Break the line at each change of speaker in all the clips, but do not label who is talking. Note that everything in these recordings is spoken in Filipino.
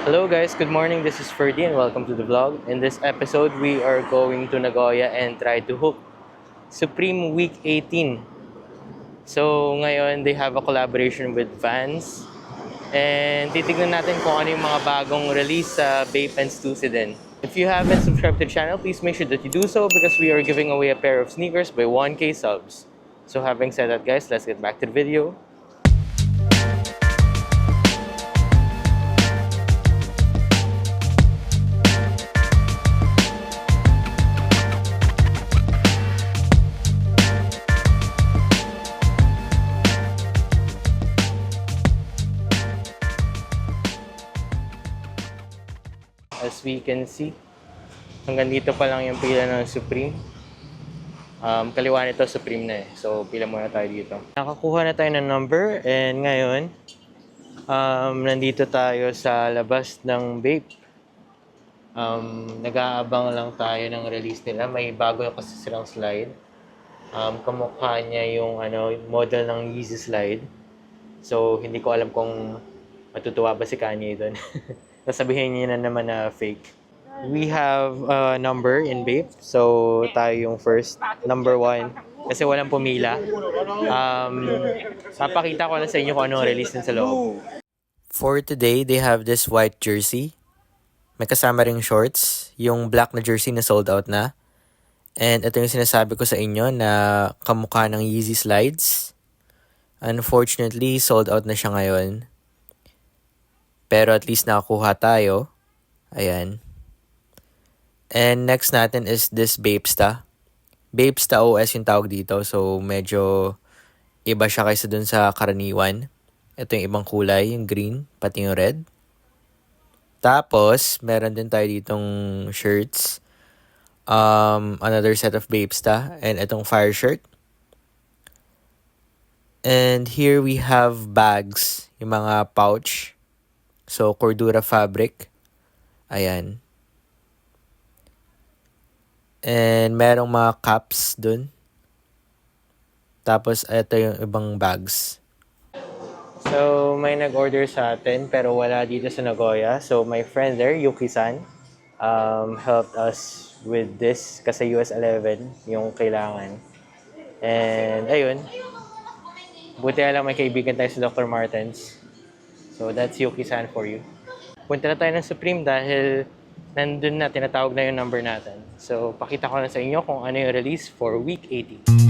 Hello guys, good morning. This is Ferdy and welcome to the vlog. In this episode, we are going to Nagoya and try to hook Supreme Week 18. So ngayon, they have a collaboration with Vans. And titignan natin kung ano yung mga bagong release sa Bape and Stussy din. If you haven't subscribed to the channel, please make sure that you do so because we are giving away a pair of sneakers by 1K subs. So having said that guys, let's get back to the video. As we can see, hanggang dito pa lang yung pila ng Supreme. Kaliwa nito Supreme na eh. So, pila muna tayo dito. Nakakuha na tayo ng number and ngayon, nandito tayo sa labas ng Bape. Nag-aabang lang tayo ng release nila. May bago yung kasi silang slide. Kamukha niya yung model ng Yeezy slide. So, hindi ko alam kung matutuwa ba si Kanye doon. Sasabihin niya na naman na fake. We have a number in Bape. So, tayo yung first. Number 1. Kasi walang pumila. Papakita ko na sa inyo kung anong release din sa loob. For today, they have this white jersey. May kasama ring shorts. Yung black na jersey na sold out na. And ito yung sinasabi ko sa inyo na kamukha ng Yeezy slides. Unfortunately, sold out na siya ngayon. Pero at least nakakuha tayo. Ayan. And next natin is this Bapesta. Bapesta OS yung tawag dito. So, medyo iba siya kaysa dun sa karaniwan. Ito yung ibang kulay, yung green, pati yung red. Tapos, meron din tayo ditong shirts. Another set of Bapesta. And itong fire shirt. And here we have bags. Yung mga pouch. So, Cordura fabric. Ayan. And merong mga caps dun. Tapos, ito yung ibang bags. So, may nag-order sa atin pero wala dito sa Nagoya. So, my friend there, Yuki-san, helped us with this kasi US 11 yung kailangan. And, ayun. Buti lang may kaibigan tayo sa Dr. Martens. So, that's Yuki-san for you. Punta na tayo ng Supreme dahil nandun na, tinatawag na yung number natin. So, pakita ko na sa inyo kung ano yung release for week 18.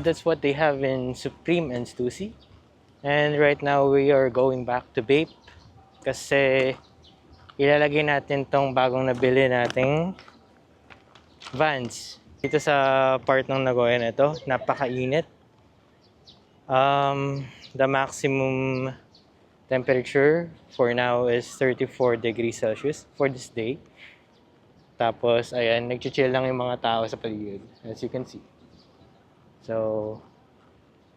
That's what they have in Supreme and Stussy. And right now we are going back to Bape kasi ilalagay natin tong bagong nabili nating Vans dito sa part ng Nagoya na ito. Napakainit. The maximum temperature for now is 34 degrees Celsius for this day. Tapos ayan, nagchichill lang yung mga tao sa paligid as you can see. So,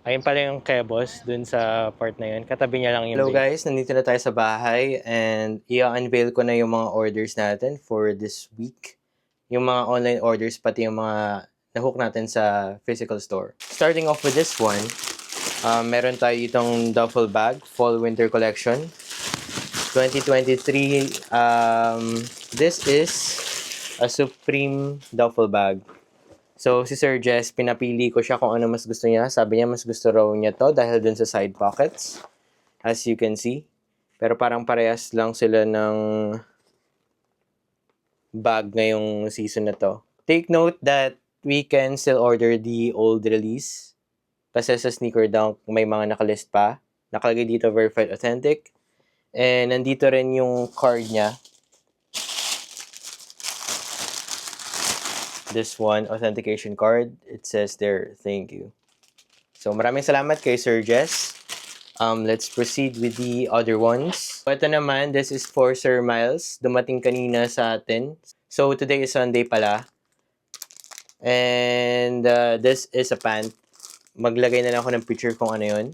ayun pala yung Kebos dun sa part na yun. Katabi niya lang yung Hello guys, nandito na tayo sa bahay and i-unveil ko na yung mga orders natin for this week. Yung mga online orders, pati yung mga nahook natin sa physical store. Starting off with this one, meron tayo itong duffel bag, Fall Winter Collection. 2023, this is a Supreme duffel bag. So, si Sir Jess, pinapili ko siya kung ano mas gusto niya. Sabi niya, mas gusto raw niya to dahil dun sa side pockets. As you can see. Pero parang parehas lang sila ng bag ngayong season na to. Take note that we can still order the old release. Kasi sa Sneaker Dunk, may mga nakalist pa. Nakalagay dito, verified authentic. And nandito rin yung card niya. this one, authentication card. It says there, thank you. So maraming salamat kay Sir Jess. Let's proceed with the other ones. Ito naman, this is for Sir Miles. Dumating kanina sa atin. So today is Sunday pala. And this is a pant. Maglagay na lang ako ng picture kung ano yun.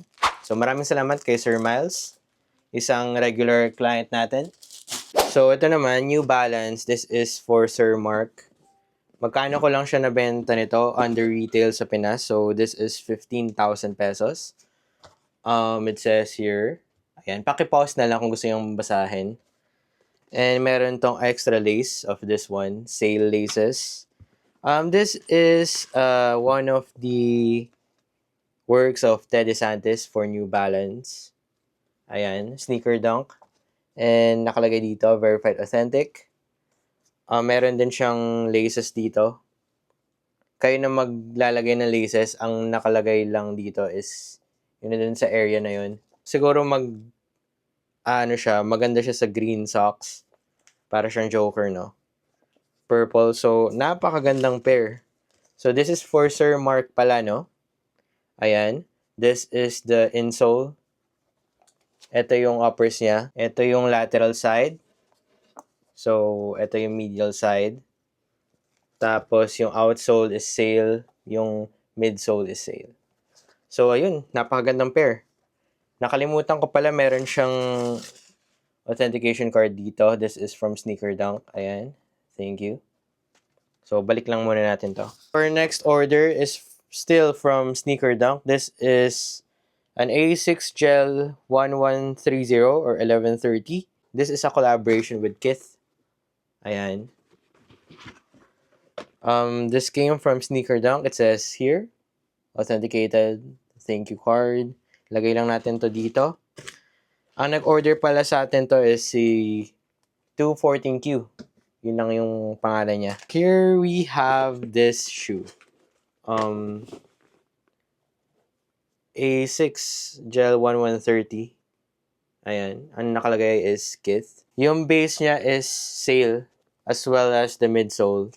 So maraming salamat kay Sir Miles. Isang regular client natin. So ito naman, New Balance. This is for Sir Mark. Magkano ko lang siya nabenta nito under retail sa Pinas. So this is 15,000 pesos. It says here, ayan, paki-pause na lang kung gusto yung basahin. And meron tong extra lace of this one, sale laces. This is one of the works of Ted DeSantis for New Balance. Ayan, sneaker dunk. And nakalagay dito, verified authentic. Meron din siyang laces dito. Kayo na maglalagay ng laces, ang nakalagay lang dito is yun na dun sa area na yun. Siguro maganda siya sa green socks. Para siyang Joker, no? Purple. So, napakagandang pair. So, this is for Sir Mark pala, no? Ayan. This is the insole. Ito yung uppers niya. Ito yung lateral side. So, ito yung medial side. Tapos, yung outsole is sale. Yung midsole is sale. So, ayun, napakagandang pair. Nakalimutan ko pala, meron siyang authentication card dito. This is from Sneaker Dunk. Ayan. Thank you. So, balik lang muna natin to. Our next order is still from Sneaker Dunk. This is an A6 Gel 1130 or 1130. This is a collaboration with Kith. Ayan. This came from Sneaker Dunk. It says here, authenticated, thank you card. Lagay lang natin to dito. Ang nag-order pala sa atin to is si 214Q. Yun lang yung pangalan niya. Here we have this shoe. A6 Gel 1130. Ayan. Ang nakalagay is Kith. Yung base niya is sale as well as the midsole.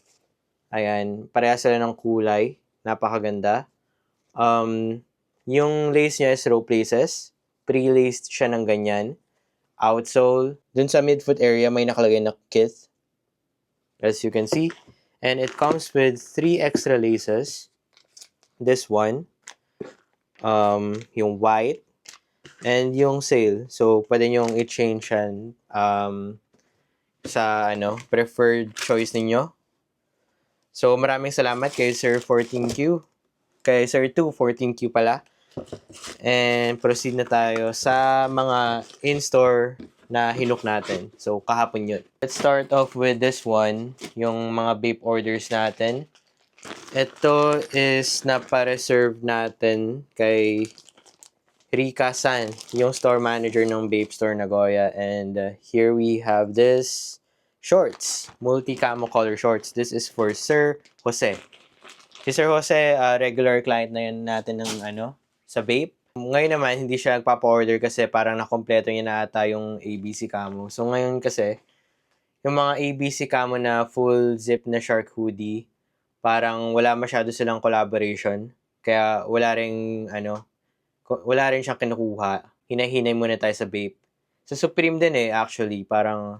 Ayan. Parehas sila ng kulay. Napakaganda. Yung lace niya is rope laces. Pre-laced siya ng ganyan. Outsole. Dun sa midfoot area, may nakalagay na Kith. As you can see. And it comes with 3 extra laces. This one. Yung white. And yung sale. So, pwede nyong i-change yan sa preferred choice ninyo. So, maraming salamat kay Sir 14Q. Kay Sir 214Q pala. And proceed na tayo sa mga in-store na hinook natin. So, kahapon yun. Let's start off with this one. Yung mga vape orders natin. Ito is napa-reserve natin kay Rika-san, yung store manager ng Vape Store Nagoya. And here we have this shorts. Multi-camo color shorts. This is for Sir Jose. Si Sir Jose, regular client na yun natin ng sa vape. Ngayon naman, hindi siya nagpapa-order kasi parang nakompleto niya na ata yung ABC camo. So ngayon kasi, yung mga ABC camo na full zip na shark hoodie, parang wala masyado silang collaboration. Kaya wala rin siyang kinukuha. Hinahinay muna tayo sa vape. Sa Supreme din actually, parang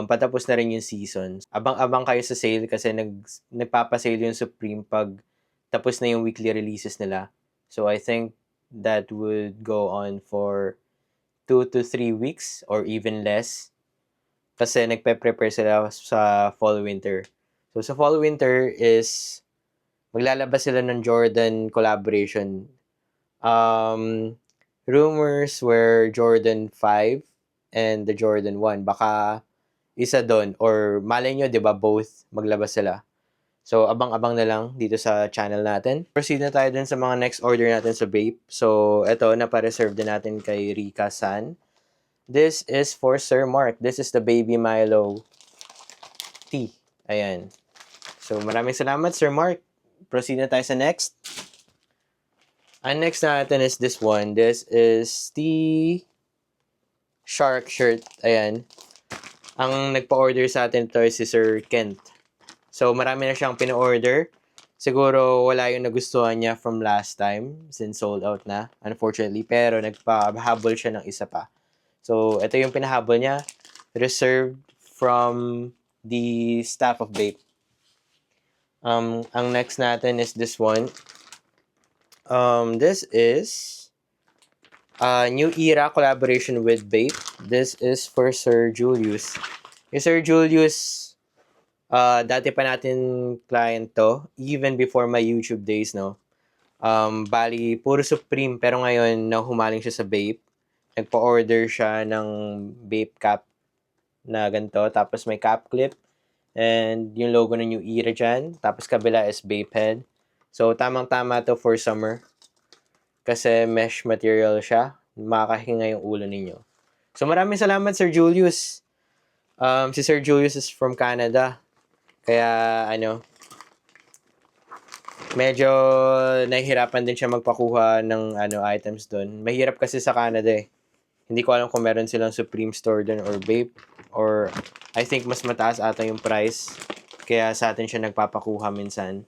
patapos na rin yung season. Abang-abang kayo sa sale kasi nagpapasale yung Supreme pag tapos na yung weekly releases nila. So I think that would go on for 2 to 3 weeks or even less. Kasi nagpe-prepare sila sa fall-winter. So sa fall-winter is maglalabas sila ng Jordan collaboration. Rumors were Jordan 5 and the Jordan 1. Baka isa doon or malay nyo, di ba, both maglabas sila. So, abang-abang na lang dito sa channel natin. Proceed na tayo dun sa mga next order natin sa vape. So, eto, napa-reserve din natin kay Rika-san. This is for Sir Mark. This is the Baby Milo tea. Ayan. So, maraming salamat, Sir Mark. Proceed na tayo sa next. Ang next natin is this one. This is the Shark shirt. Ayan. Ang nagpa-order sa atin ito is si Sir Kent. So, marami na siyang pina-order. Siguro wala yung nagustuhan niya from last time since sold out na, unfortunately. Pero nagpahabol siya ng isa pa. So, ito yung pinahabol niya. Reserved from the staff of Bape. Ang next natin is this one. This is New Era collaboration with Bape. This is for Sir Julius. Yung Sir Julius, dati pa natin client to, even before my YouTube days, no? Bali, puro Supreme, pero ngayon, nahumaling siya sa Bape. Nagpa-order siya ng Bape cap na ganito. Tapos may cap clip. And yung logo ng New Era dyan. Tapos kabila is Bape head. So, tamang-tama to for summer. Kasi mesh material siya. Makakahinga yung ulo ninyo. So, maraming salamat, Sir Julius. Si Sir Julius is from Canada. Kaya, medyo nahihirapan din siya magpakuha ng items doon. Mahirap kasi sa Canada eh. Hindi ko alam kung meron silang Supreme store doon or Bape. Or I think mas mataas ata yung price. Kaya sa atin siya nagpapakuha minsan.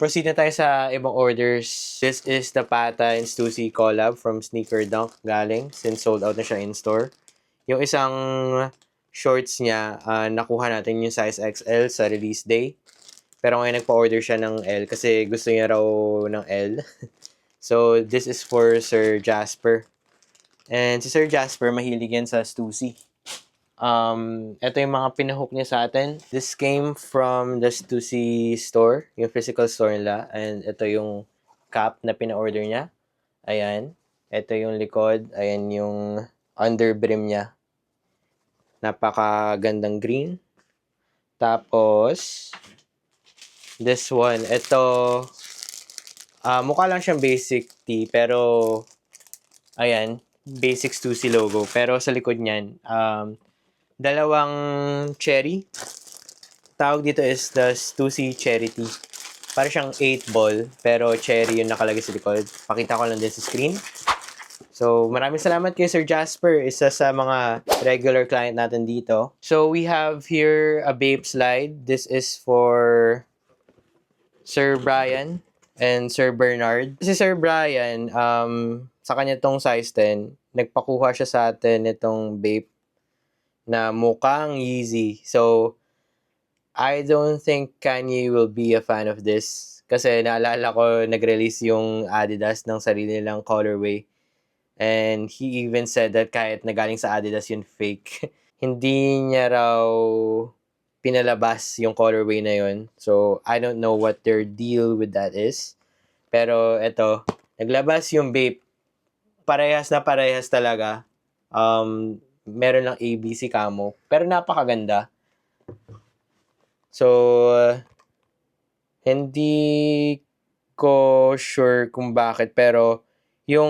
Proceed na tayo sa ibang orders. This is the Pata and Stussy collab from Sneaker Dunk galing since sold out na siya in store. Yung isang shorts niya, nakuha natin yung size XL sa release day. Pero ngayon nagpa-order siya ng L kasi gusto niya raw ng L. So, this is for Sir Jasper. And si Sir Jasper, mahilig yan sa Stussy. Ito yung mga pinahook niya sa atin. This came from the Stussy store, yung physical store nila. And ito yung cap na pina-order niya. Ayan. Ito yung likod. Ayan yung under brim niya. Napakagandang green. Tapos, this one. Ito, mukha lang siyang basic tee. Pero, ayan. Basic Stussy logo. Pero sa likod niyan, dalawang cherry. Tawag dito is the Stussy Cherry Tea. Para siyang 8 ball, pero cherry yung nakalagay sa likod. Pakita ko lang din sa screen. So, maraming salamat kay Sir Jasper. Isa sa mga regular client natin dito. So, we have here a Bape slide. This is for Sir Brian and Sir Bernard. Si Sir Brian, sa kanya tong size 10, nagpakuha siya sa atin itong Bape na mukhang Yeezy. So, I don't think Kanye will be a fan of this. Kasi naalala ko, nag-release yung Adidas ng sarili nilang colorway. And he even said that kahit nagaling sa Adidas yun fake, hindi niya raw pinalabas yung colorway na yun. So, I don't know what their deal with that is. Pero eto, naglabas yung Bape. Parehas na parehas talaga. Meron lang ABC camo. Pero napakaganda. So, hindi ko sure kung bakit. Pero, yung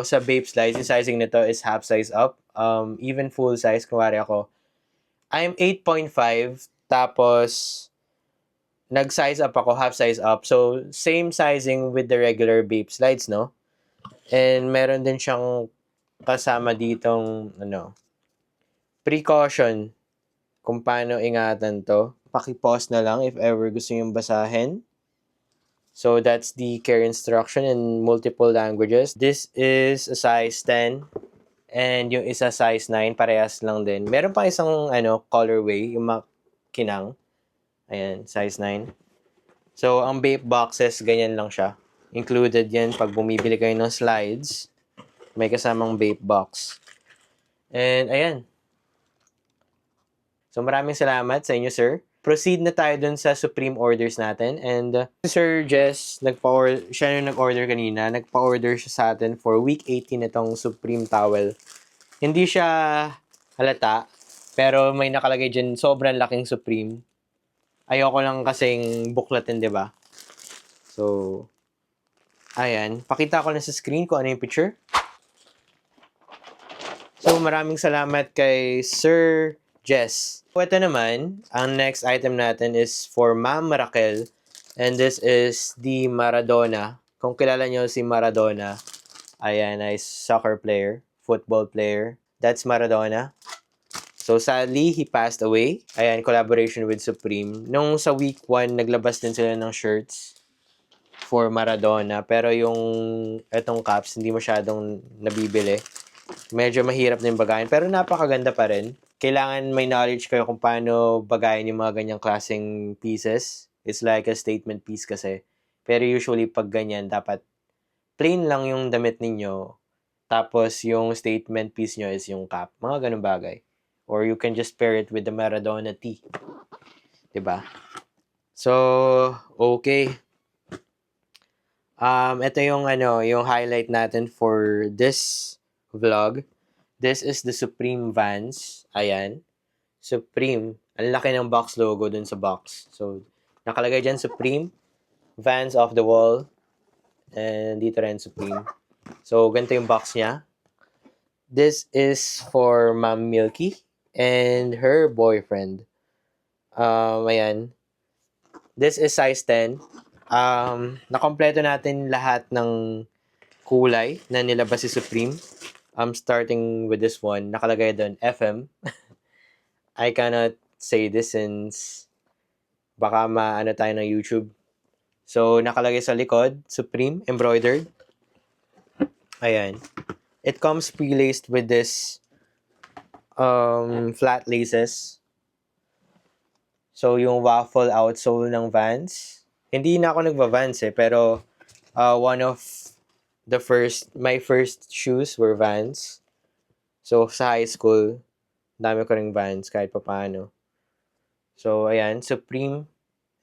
sa Bape slides, yung sizing nito is half size up. Even full size, kunwari ako. I'm 8.5. Tapos, nag-size up ako, half size up. So, same sizing with the regular Bape slides, no? And meron din siyang kasama ditong precaution kung paano ingatan to. Paki-pause na lang if ever gusto nyo basahin. So that's the care instruction in multiple languages. This is a size 10 and yung isa size 9, parehas lang din. Meron pa isang colorway, yung makinang. Ayan, size 9. So ang Bape boxes, ganyan lang siya. Included yan pag bumibili kayo ng slides. May kasamang Bape box. And, ayan. So, maraming salamat sa inyo, sir. Proceed na tayo dun sa Supreme orders natin. And, Sir Jess, siya yung nag-order kanina. Nagpa-order siya sa atin for week 18 itong Supreme towel. Hindi siya halata, pero may nakalagay dyan sobrang laking Supreme. Ayoko lang kasing buklatin, di ba? So, ayan. Pakita ko na sa screen kung ano yung picture. So, maraming salamat kay Sir Jess. So, ito naman, ang next item natin is for Ma'am Raquel. And this is the Maradona. Kung kilala nyo si Maradona, ayan, ay soccer player, football player. That's Maradona. So, sadly, he passed away. Ayan, collaboration with Supreme. Nung sa week 1, naglabas din sila ng shirts for Maradona. Pero yung etong caps, hindi masyadong nabibili. Medyo mahirap na yung bagayan. Pero napakaganda pa rin. Kailangan may knowledge kayo kung paano bagayan yung mga ganyang klaseng pieces. It's like a statement piece kasi. Pero usually, pag ganyan, dapat plain lang yung damit ninyo. Tapos, yung statement piece nyo is yung cap. Mga ganun bagay. Or you can just pair it with the Maradona tee. Diba? So, okay. Ito yung yung highlight natin for this vlog. This is the Supreme Vans. Ayan. Supreme. Ang laki ng box logo dun sa box. So, nakalagay dyan Supreme. Vans off the wall. And dito rin Supreme. So, ganito yung box niya. This is for Ma'am Milky and her boyfriend. Ayan. This is size 10. Nakompleto natin lahat ng kulay na nilabas si Supreme. Starting with this one, nakalagay doon FM. I cannot say this since baka maano tayo ng YouTube. So, nakalagay sa likod, Supreme, embroidered. Ayan. It comes pre-laced with this flat laces. So, yung waffle outsole ng Vans. Hindi na ako nagva-Vans pero one of my first shoes were Vans. So, sa high school, dami ko ring Vans kahit pa paano. So, ayan, Supreme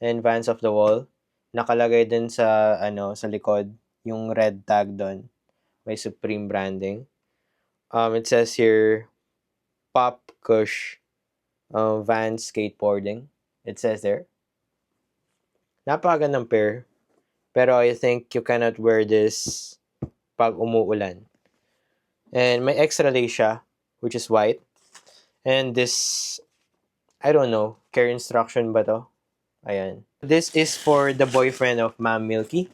and Vans of the Wall. Nakalagay din sa, sa likod, yung red tag doon. May Supreme branding. It says here, Pop Kush Vans Skateboarding. It says there. Napakagandang pair. Pero I think you cannot wear this pag umuulan. And may extra lace siya, which is white. And this, I don't know, care instruction ba to? Ayan. This is for the boyfriend of Ma'am Milky.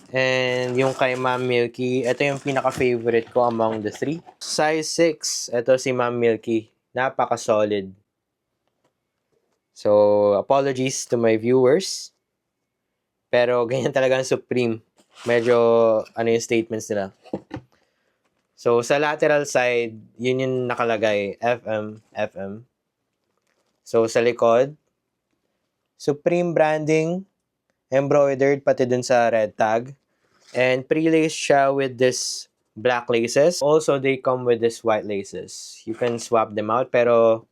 And yung kay Ma'am Milky, ito yung pinaka-favorite ko among the three. Size 6, ito si Ma'am Milky. Napaka-solid. So, apologies to my viewers. Pero ganyan talaga ang Supreme. Medyo, yung statements nila. So, sa lateral side, yun yung nakalagay. FM, FM. So, sa likod, Supreme branding, embroidered pati dun sa red tag. And pre-laced siya with this black laces. Also, they come with this white laces. You can swap them out, pero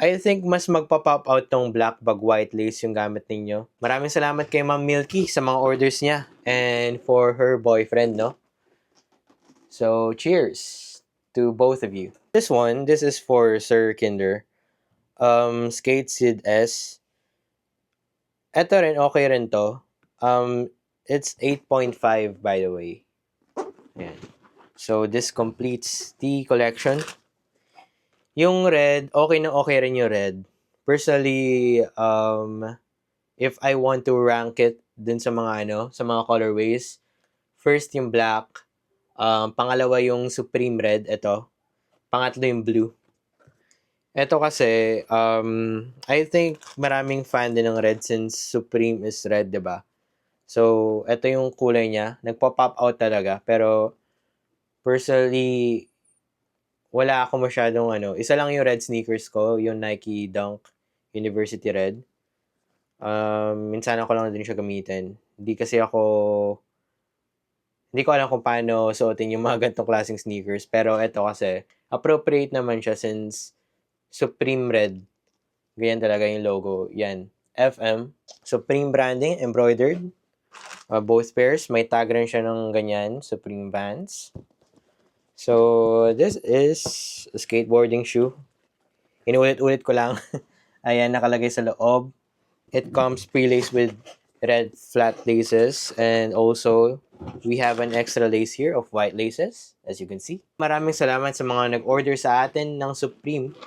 I think mas magpa-pop out tong black bag white lace yung gamit ninyo. Maraming salamat kay Ma'am Milky sa mga orders niya and for her boyfriend, no? So, cheers to both of you. This is for Sir Kinder. Skate Sid S. Ito rin, okay rin to. It's 8.5 by the way. Ayan. So, this completes the collection. Yung red, okay na okay rin yung red. Personally, if I want to rank it dun sa mga sa mga colorways, first yung black, pangalawa yung Supreme red, ito. Pangatlo yung blue. Ito kasi, I think maraming fan din ng red since Supreme is red, 'di ba? So, ito yung kulay niya. Nagpo-pop out talaga. Pero, personally, wala ako masyadong isa lang yung red sneakers ko, yung Nike Dunk University Red. Minsan ako lang din siya gamitin. Hindi ko alam kung paano suotin yung mga ganitong klaseng sneakers. Pero ito kasi, appropriate naman siya since Supreme Red. Ganyan talaga yung logo. Yan. FM. Supreme branding, embroidered. Both pairs. May tag rin siya ng ganyan. Supreme Vans. So, this is a skateboarding shoe. Inulit-ulit ko lang. Ayan, nakalagay sa loob. It comes pre-laced with red flat laces. And also, we have an extra lace here of white laces, as you can see. Maraming salamat sa mga nag-order sa atin ng Supreme.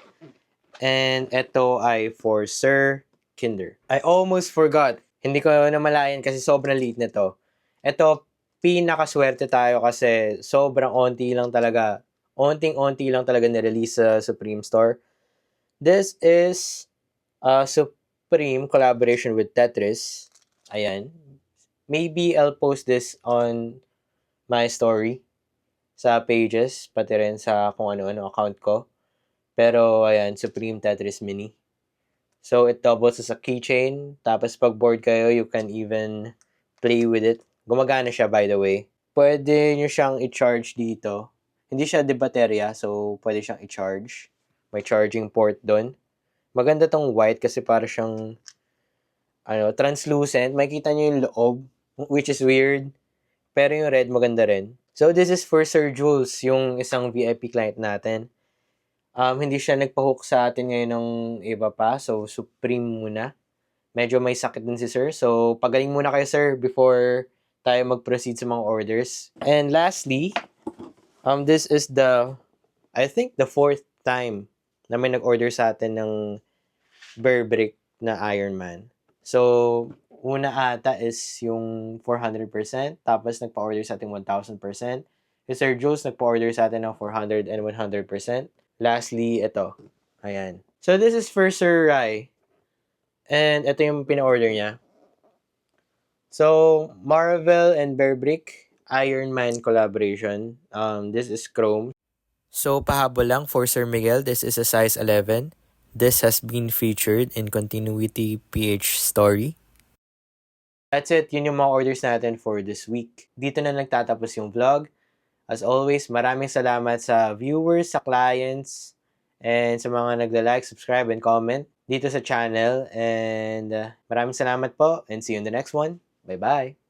And ito ay for Sir Kinder. I almost forgot. Hindi ko namalayan kasi sobrang liit na to. Ito, pinakaswerte tayo kasi sobrang onting-onti lang talaga nirelease sa Supreme Store. This is a Supreme collaboration with Tetris. Ayan. Maybe I'll post this on my story sa pages, pati rin sa kung ano-ano account ko. Pero ayan, Supreme Tetris Mini. So it doubles as a keychain. Tapos pag bored kayo, you can even play with it. Gumagana siya, by the way. Pwede nyo siyang i-charge dito. Hindi siya de baterya, so pwede siyang i-charge. May charging port doon. Maganda tong white kasi para siyang translucent. Makikita nyo yung loob, which is weird. Pero yung red maganda rin. So this is for Sir Jules, yung isang VIP client natin. Hindi siya nagpa-hook sa atin ngayon ng iba pa. So Supreme muna. Medyo may sakit din si Sir. So pagaling muna kayo, Sir, before tayo mag-proceed sa mga orders. And lastly, this is I think the 4th time na may nag-order sa atin ng Burbrick na Iron Man. So, una ata is yung 400%, tapos nagpa-order sa atin 1,000%. Si Sir Jules nagpa-order sa atin ng 400 and 100%. Lastly, ito. Ayan. So, this is for Sir Rai. And ito yung pina-order niya. So, Marvel and Burbrick Iron Man collaboration. This is Chrome. So, pahabol lang for Sir Miguel. This is a size 11. This has been featured in Continuity PH Story. That's it. Yun yung mga orders natin for this week. Dito na nagtatapos yung vlog. As always, maraming salamat sa viewers, sa clients, and sa mga nagla-like, subscribe, and comment dito sa channel. And maraming salamat po, and see you in the next one. Bye-bye!